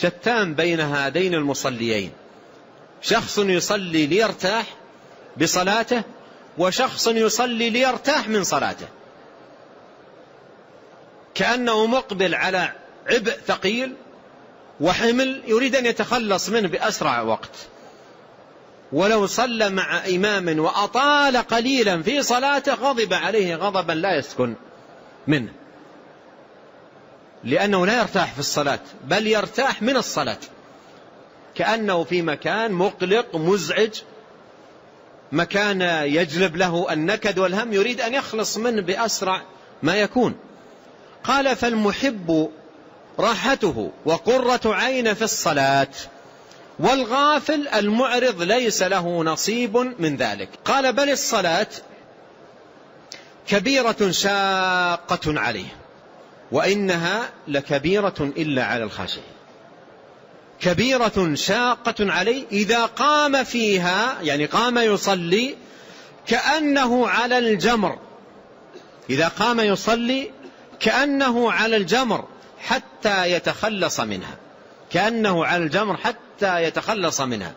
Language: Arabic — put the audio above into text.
شتان بين هذين المصليين، شخص يصلي ليرتاح بصلاته وشخص يصلي ليرتاح من صلاته، كأنه مقبل على عبء ثقيل وحمل يريد أن يتخلص منه بأسرع وقت، ولو صلى مع إمام وأطال قليلا في صلاته غضب عليه غضبا لا يسكن منه، لأنه لا يرتاح في الصلاة بل يرتاح من الصلاة، كأنه في مكان مقلق مزعج، مكان يجلب له النكد والهم يريد أن يخلص منه بأسرع ما يكون. قال فالمحب راحته وقرة عين في الصلاة، والغافل المعرض ليس له نصيب من ذلك. قال بل الصلاة كبيرة شاقة عليه، وإنها لكبيرة إلا على الخاشعين. كبيرة شاقة عليه إذا قام فيها، يعني قام يصلي كأنه على الجمر، إذا قام يصلي كأنه على الجمر حتى يتخلص منها، كأنه على الجمر حتى يتخلص منها.